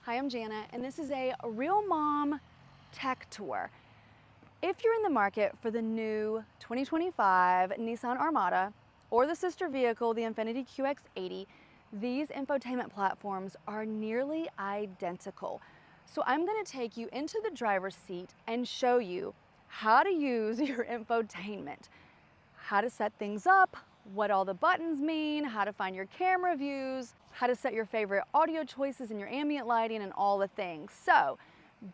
Hi, I'm Jana, and this is a Real Mom Tech Tour. If you're in the market for the new 2025 Nissan Armada or the sister vehicle, the Infiniti QX80, these infotainment platforms are nearly identical. So I'm going to take you into the driver's seat and show you how to use your infotainment, how to set things up, what all the buttons mean, how to find your camera views, how to set your favorite audio choices and your ambient lighting and all the things. So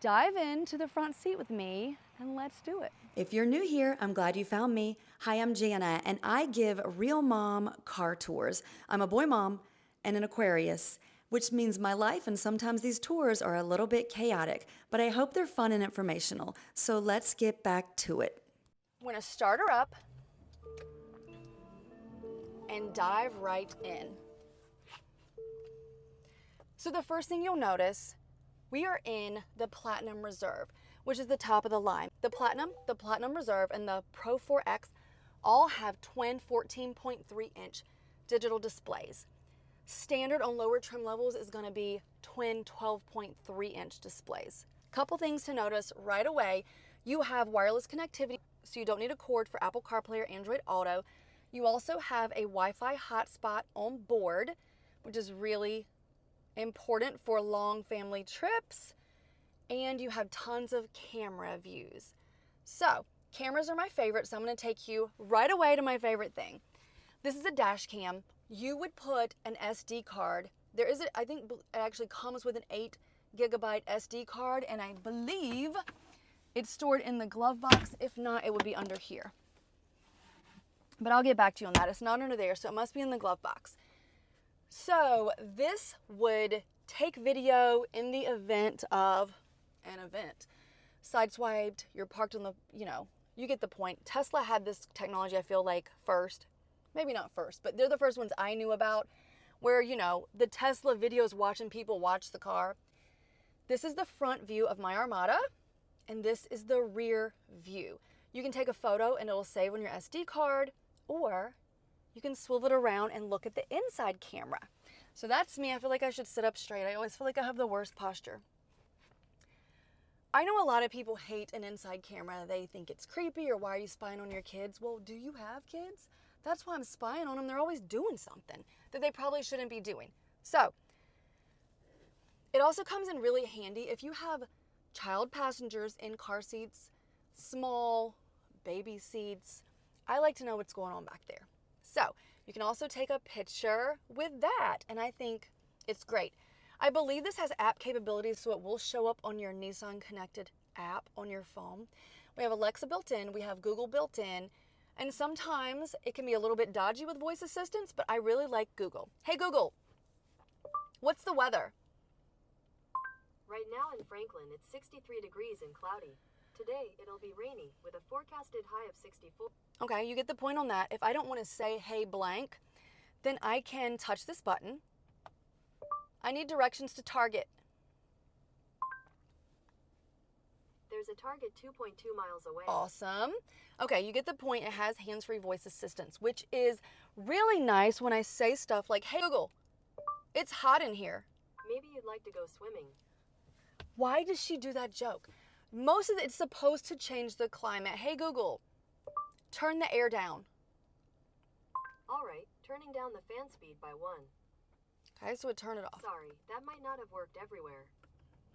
dive into the front seat with me and let's do it. If you're new here, I'm glad you found me. Hi, I'm Jana, and I give Real Mom car tours. I'm a boy mom and an Aquarius, which means my life and sometimes these tours are a little bit chaotic, but I hope they're fun and informational. So let's get back to it. I'm gonna start her up and dive right in. So the first thing you'll notice, we are in the Platinum Reserve, which is the top of the line. The Platinum Reserve, and the Pro 4X all have twin 14.3-inch digital displays. Standard on lower trim levels is going to be twin 12.3-inch displays. Couple things to notice right away. You have wireless connectivity, so you don't need a cord for Apple CarPlay or Android Auto. You also have a Wi-Fi hotspot on board, which is really important for long family trips. And you have tons of camera views. So cameras are my favorite, so I'm going to take you right away to my favorite thing. This is a dash cam. You would put an SD card. I think it actually comes with an 8 gigabyte SD card, and I believe it's stored in the glove box. If not, it would be under here. But I'll get back to you on that. It's not under there, so it must be in the glove box. So this would take video in the event of an event. Sideswiped, you're parked on the, you get the point. Tesla had this technology, I feel like, first. Maybe not first, but they're the first ones I knew about where, the Tesla videos watching people watch the car. This is the front view of my Armada, and this is the rear view. You can take a photo and it'll save on your SD card, or you can swivel it around and look at the inside camera. So that's me. I feel like I should sit up straight. I always feel like I have the worst posture. I know a lot of people hate an inside camera. They think it's creepy, or why are you spying on your kids? Well, do you have kids? That's why I'm spying on them. They're always doing something that they probably shouldn't be doing. So it also comes in really handy if you have child passengers in car seats, small baby seats. I like to know what's going on back there. So you can also take a picture with that, and I think it's great. I believe this has app capabilities, so it will show up on your Nissan connected app on your phone. We have Alexa built in, we have Google built in, and sometimes it can be a little bit dodgy with voice assistants, but I really like Google. Hey Google, what's the weather? Right now in Franklin, it's 63 degrees and cloudy. Today, it'll be rainy with a forecasted high of 64. Okay, you get the point on that. If I don't want to say, hey blank, then I can touch this button. I need directions to Target. There's a Target 2.2 miles away. Awesome. Okay, you get the point. It has hands-free voice assistance, which is really nice when I say stuff like, hey Google, it's hot in here. Maybe you'd like to go swimming. Why does she do that joke? Most of it's supposed to change the climate. Hey Google, turn the air down. All right, turning down the fan speed by 1. Okay, so it turn it off. Sorry, that might not have worked everywhere.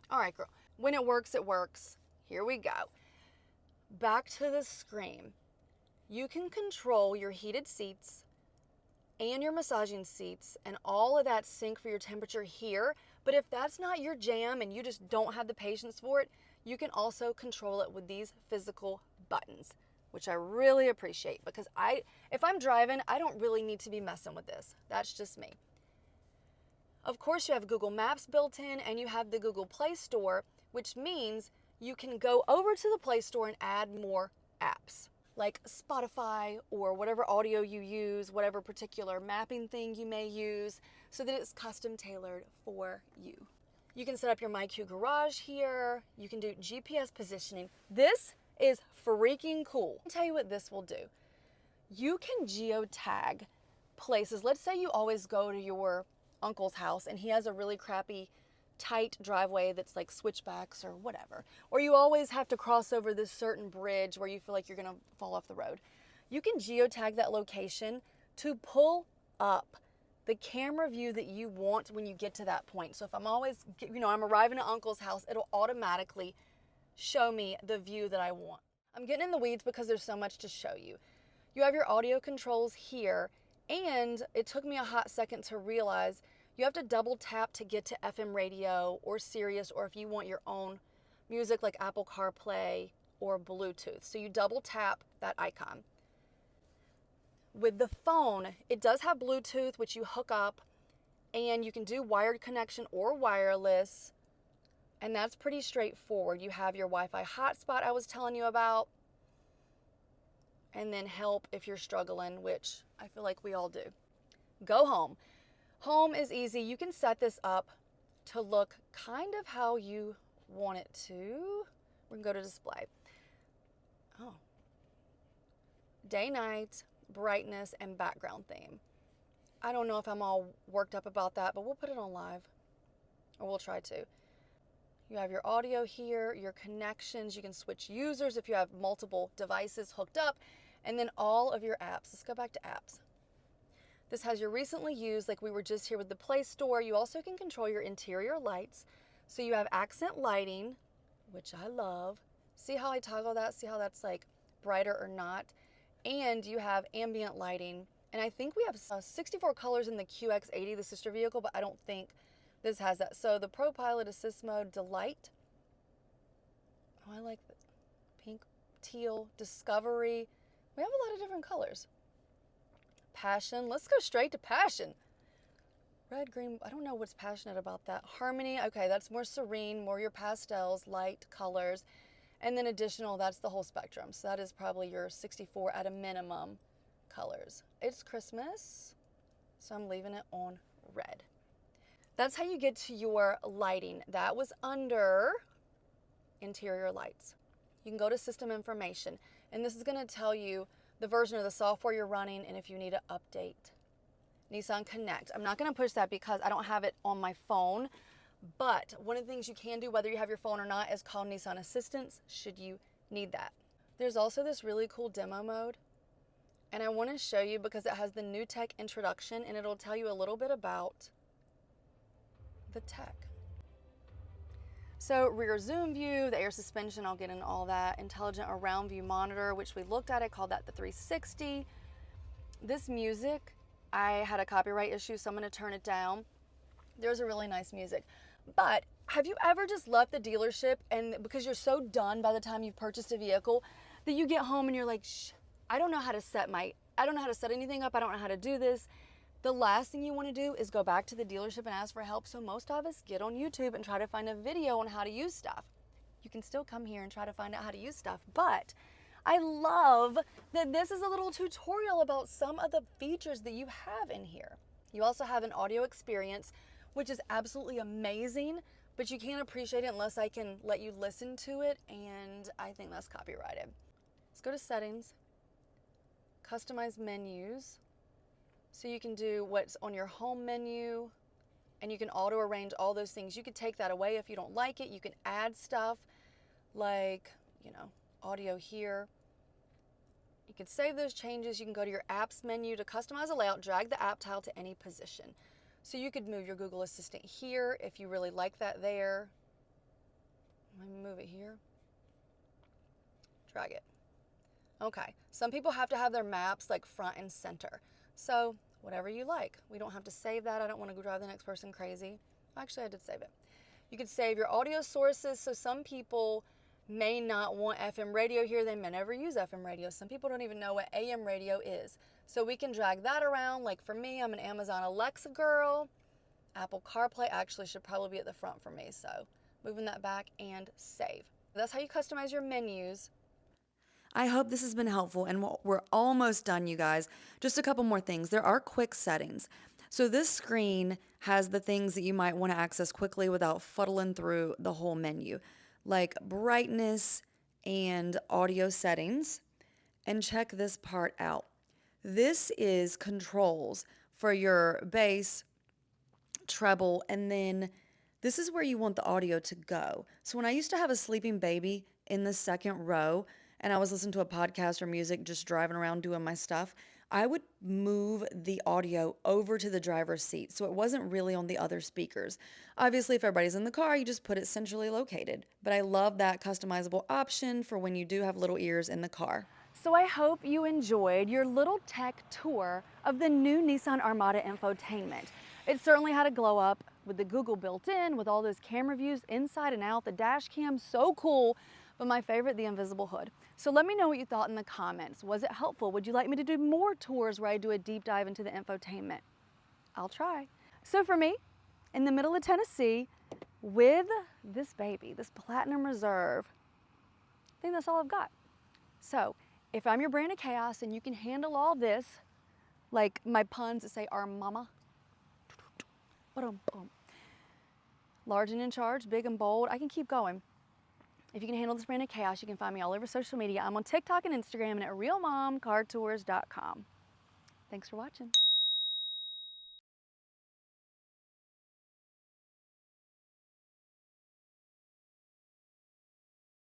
All right, girl. When it works, it works. Here we go. Back to the screen. You can control your heated seats and your massaging seats, and all of that sync for your temperature here. But if that's not your jam and you just don't have the patience for it, you can also control it with these physical buttons, which I really appreciate, because if I'm driving, I don't really need to be messing with this. That's just me. Of course, you have Google Maps built in, and you have the Google Play Store, which means you can go over to the Play Store and add more apps, like Spotify or whatever audio you use, whatever particular mapping thing you may use, so that it's custom tailored for you. You can set up your MyQ Garage here. You can do GPS positioning. This is freaking cool. I'll tell you what this will do. You can geotag places. Let's say you always go to your uncle's house and he has a really crappy tight driveway that's like switchbacks or whatever, or you always have to cross over this certain bridge where you feel like you're gonna fall off the road, you can geotag that location to pull up the camera view that you want when you get to that point. So if I'm always, I'm arriving at Uncle's house, it'll automatically show me the view that I want. I'm getting in the weeds because there's so much to show you. You have your audio controls here, and it took me a hot second to realize you have to double tap to get to FM radio or Sirius, or if you want your own music like Apple CarPlay or Bluetooth. So you double tap that icon. With the phone, it does have Bluetooth, which you hook up, and you can do wired connection or wireless, and that's pretty straightforward. You have your Wi-Fi hotspot I was telling you about, and then help if you're struggling, which I feel like we all do. Go home. Home is easy. You can set this up to look kind of how you want it to. We can go to display. Oh. Day, night, brightness, and background theme. I don't know if I'm all worked up about that, but we'll put it on live, or we'll try to. You have your audio here, your connections. You can switch users if you have multiple devices hooked up, and then all of your apps. Let's go back to apps. This has your recently used, like we were just here with the Play Store. You also can control your interior lights. So you have accent lighting, which I love. See how I toggle that? See how that's like brighter or not? And you have ambient lighting. And I think we have 64 colors in the QX80, the sister vehicle, but I don't think this has that. So the Pro Pilot Assist Mode, Delight. Oh, I like the pink, teal, Discovery. We have a lot of different colors. Passion. Let's go straight to passion. Red, green. I don't know what's passionate about that. Harmony. Okay, that's more serene, more your pastels, light colors. And then additional, that's the whole spectrum. So that is probably your 64 at a minimum colors. It's Christmas, so I'm leaving it on red. That's how you get to your lighting. That was under interior lights. You can go to system information, and this is going to tell you the version of the software you're running and if you need to update. Nissan Connect. I'm not going to push that because I don't have it on my phone. But one of the things you can do, whether you have your phone or not, is call Nissan Assistance should you need that. There's also this really cool demo mode. And I want to show you because it has the new tech introduction and it'll tell you a little bit about the tech. So rear zoom view, the air suspension, I'll get into all that. Intelligent around view monitor, which we looked at, I called that the 360. This music, I had a copyright issue, so I'm going to turn it down. There's a really nice music. But have you ever just left the dealership and because you're so done by the time you've purchased a vehicle that you get home and you're like, I don't know how to set anything up. I don't know how to do this. The last thing you want to do is go back to the dealership and ask for help. So most of us get on YouTube and try to find a video on how to use stuff. You can still come here and try to find out how to use stuff. But I love that this is a little tutorial about some of the features that you have in here. You also have an audio experience, which is absolutely amazing, but you can't appreciate it unless I can let you listen to it, and I think that's copyrighted. Let's go to settings, customize menus, so you can do what's on your home menu, and you can auto arrange all those things. You could take that away if you don't like it. You can add stuff like, audio here. You can save those changes. You can go to your apps menu to customize a layout, drag the app tile to any position. So you could move your Google Assistant here if you really like that there. Let me move it here. Drag it. Okay, some people have to have their maps like front and center. So whatever you like. We don't have to save that. I don't want to go drive the next person crazy. Actually, I did save it. You could save your audio sources. So some people may not want FM radio here. They may never use FM radio. Some people don't even know what AM radio is. So we can drag that around. Like for me, I'm an Amazon Alexa girl. Apple CarPlay actually should probably be at the front for me. So moving that back and save. That's how you customize your menus. I hope this has been helpful, and we're almost done, you guys. Just a couple more things. There are quick settings. So this screen has the things that you might want to access quickly without fuddling through the whole menu, like brightness and audio settings. And check this part out. This is controls for your bass, treble, and then This is where you want the audio to go. So when I used to have a sleeping baby in the second row and I was listening to a podcast or music just driving around doing my stuff, I would move the audio over to the driver's seat so it wasn't really on the other speakers. Obviously, if everybody's in the car, you just put it centrally located. But I love that customizable option for when you do have little ears in the car. So I hope you enjoyed your little tech tour of the new Nissan Armada infotainment. It certainly had a glow up with the Google built in, with all those camera views inside and out, the dash cam, so cool. But my favorite, the invisible hood. So let me know what you thought in the comments. Was it helpful? Would you like me to do more tours where I do a deep dive into the infotainment? I'll try. So for me, in the middle of Tennessee, with this baby, this Platinum Reserve, I think that's all I've got. So if I'm your brand of chaos and you can handle all this, like my puns that say our mama, large and in charge, big and bold, I can keep going. If you can handle this brand of chaos, you can find me all over social media. I'm on TikTok and Instagram and at realmomcartours.com. Thanks for watching.